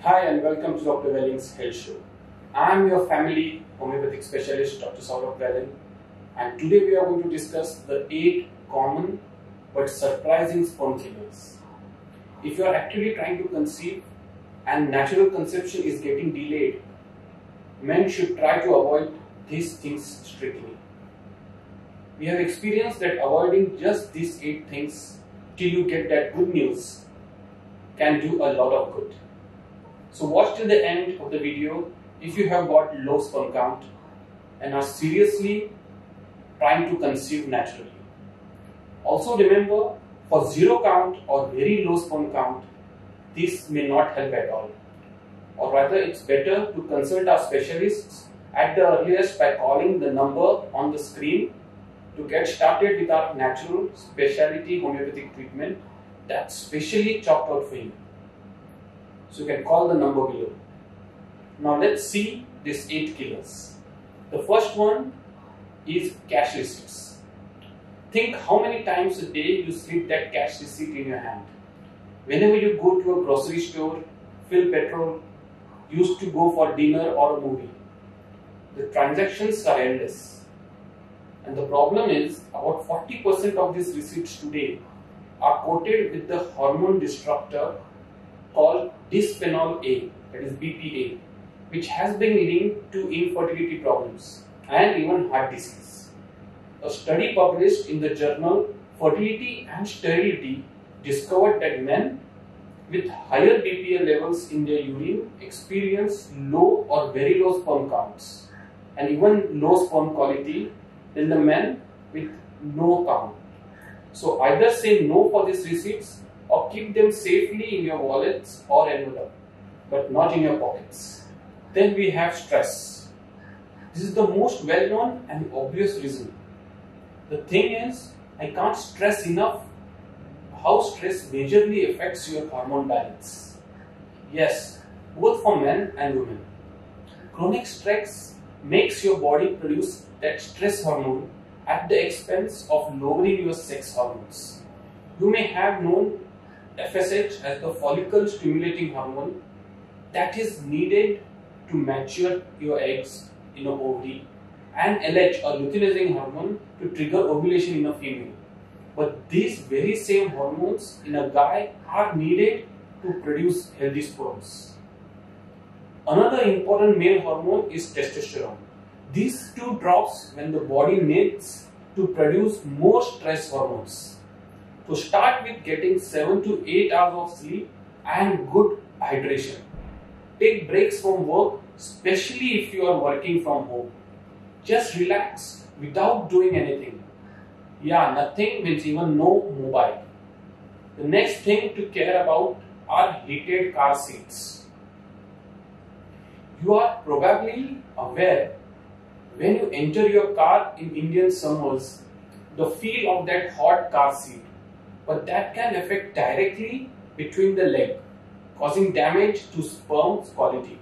Hi and welcome to Dr. Welling's Health Show. I am your family homeopathic specialist Dr. Welling, and today we are going to discuss the 8 common but surprising sperm killers. If you are actually trying to conceive and natural conception is getting delayed, men should try to avoid these things strictly. We have experienced that avoiding just these 8 things till you get that good news can do a lot of good. So watch till the end of the video if you have got low sperm count and are seriously trying to conceive naturally. Also remember, for 0 count or very low sperm count, this may not help at all. Or rather, it's better to consult our specialists at the earliest by calling the number on the screen to get started with our natural specialty homeopathic treatment that's specially chalked out for you. So you can call the number below. Now let's see these 8 killers. The first one is cash receipts. Think how many times a day you slip that cash receipt in your hand. Whenever you go to a grocery store, fill petrol, used to go for dinner or a movie, the transactions are endless. And the problem is about 40% of these receipts today are coated with the hormone disruptor called bisphenol A, that is BPA, which has been linked to infertility problems and even heart disease. A study published in the journal Fertility and Sterility discovered that men with higher BPA levels in their urine experience low or very low sperm counts and even low sperm quality than the men with no count. So either say no for these receipts or keep them safely in your wallets or envelope, but not in your pockets. Then we have stress. This is the most well-known and obvious reason. The thing is, I can't stress enough how stress majorly affects your hormone balance. Yes, both for men and women. Chronic stress makes your body produce that stress hormone at the expense of lowering your sex hormones. You may have known FSH as the follicle stimulating hormone that is needed to mature your eggs in an ovary, and LH or luteinizing hormone to trigger ovulation in a female. But these very same hormones in a guy are needed to produce healthy sperms. Another important male hormone is testosterone. These 2 drops when the body needs to produce more stress hormones. So start with getting 7 to 8 hours of sleep and good hydration. Take breaks from work, especially if you are working from home. Just relax without doing anything. Yeah, nothing means even no mobile. The next thing to care about are heated car seats. You are probably aware when you enter your car in Indian summers, the feel of that hot car seat. But that can affect directly between the leg, causing damage to sperm's quality.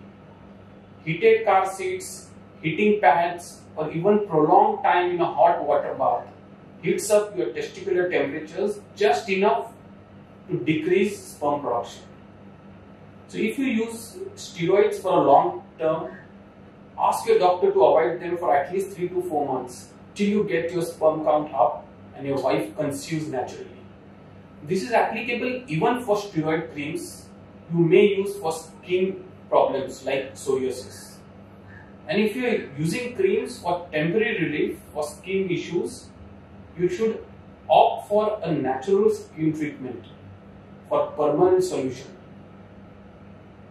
Heated car seats, heating pads, or even prolonged time in a hot water bath heats up your testicular temperatures just enough to decrease sperm production. So if you use steroids for a long term, ask your doctor to avoid them for at least 3 to 4 months till you get your sperm count up and your wife conceives naturally. This is applicable even for steroid creams you may use for skin problems like psoriasis. And if you are using creams for temporary relief for skin issues, you should opt for a natural skin treatment for permanent solution.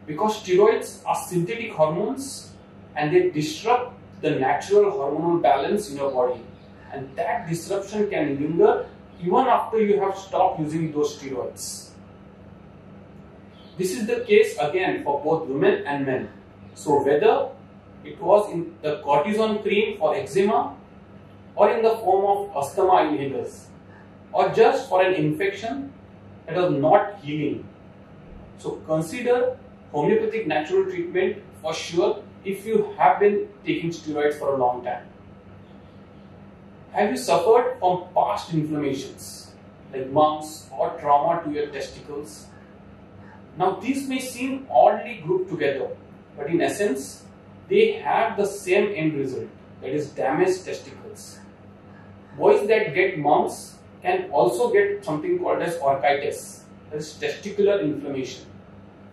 Because steroids are synthetic hormones and they disrupt the natural hormonal balance in your body, and that disruption can linger even after you have stopped using those steroids. This is the case again for both women and men. So whether it was in the cortisone cream for eczema or in the form of asthma inhalers or just for an infection that was not healing. So consider homeopathic natural treatment for sure if you have been taking steroids for a long time. Have you suffered from past inflammations like mumps or trauma to your testicles? Now these may seem oddly grouped together, but in essence, they have the same end result, that is damaged testicles. Boys that get mumps can also get something called as orchitis, that is testicular inflammation,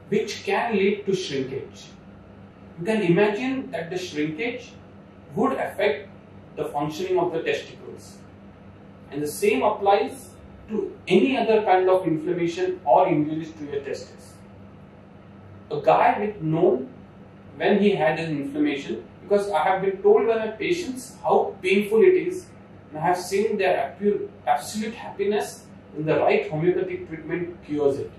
which can lead to shrinkage. You can imagine that the shrinkage would affect the functioning of the testicles. And the same applies to any other kind of inflammation or injuries to your testes. A guy with known when he had an inflammation, because I have been told by my patients how painful it is, and I have seen their absolute happiness when the right homeopathic treatment cures it.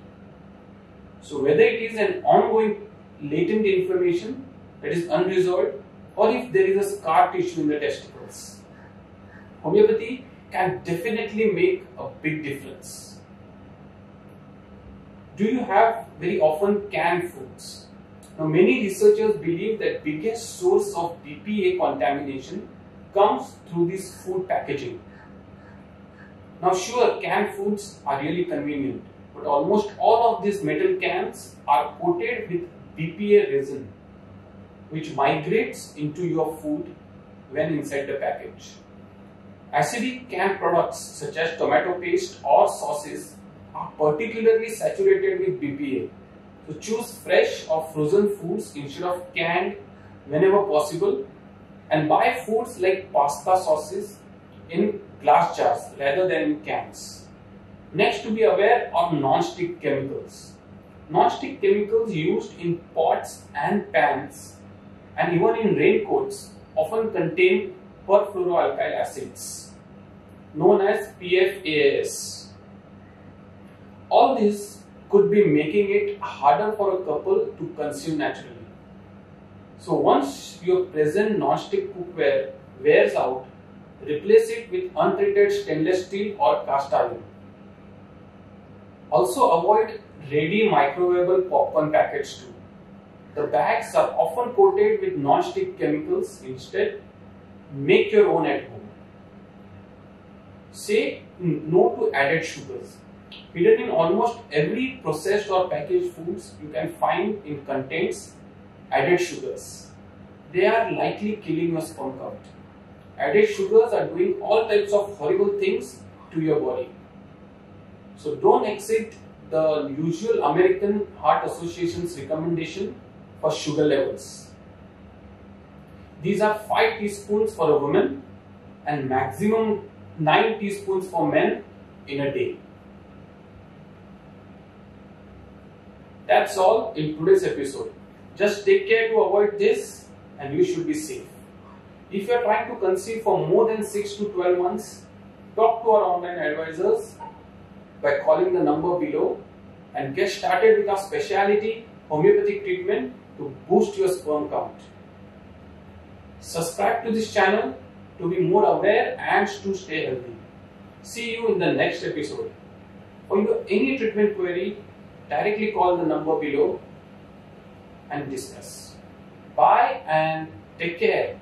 So whether it is an ongoing latent inflammation that is unresolved, or if there is a scar tissue in the testicles, homeopathy can definitely make a big difference. Do you have very often canned foods? Now many researchers believe that biggest source of BPA contamination comes through this food packaging. Now sure, canned foods are really convenient, but almost all of these metal cans are coated with BPA resin, which migrates into your food when inside the package. Acidic canned products such as tomato paste or sauces are particularly saturated with BPA. So choose fresh or frozen foods instead of canned whenever possible, and buy foods like pasta sauces in glass jars rather than in cans. Next, to be aware of non-stick chemicals. Non-stick chemicals used in pots and pans and even in raincoats often contain perfluoroalkyl acids known as PFAS. All this could be making it harder for a couple to conceive naturally. So once your present non-stick cookware wears out, replace it with untreated stainless steel or cast iron. Also avoid ready microwavable popcorn packets too. The bags are often coated with non-stick chemicals. Instead, make your own at home. Say no to added sugars. Hidden in almost every processed or packaged foods you can find in contains added sugars. They are likely killing your sperm count. Added sugars are doing all types of horrible things to your body. So don't exceed the usual American Heart Association's recommendation for sugar levels. These are 5 teaspoons for a woman and maximum 9 teaspoons for men in a day. That's all in today's episode. Just take care to avoid this and you should be safe. If you are trying to conceive for more than 6 to 12 months, talk to our online advisors by calling the number below and get started with our specialty homeopathic treatment to boost your sperm count. Subscribe to this channel to be more aware and to stay healthy. See you in the next episode. For your any treatment query, directly call the number below and discuss. Bye and take care.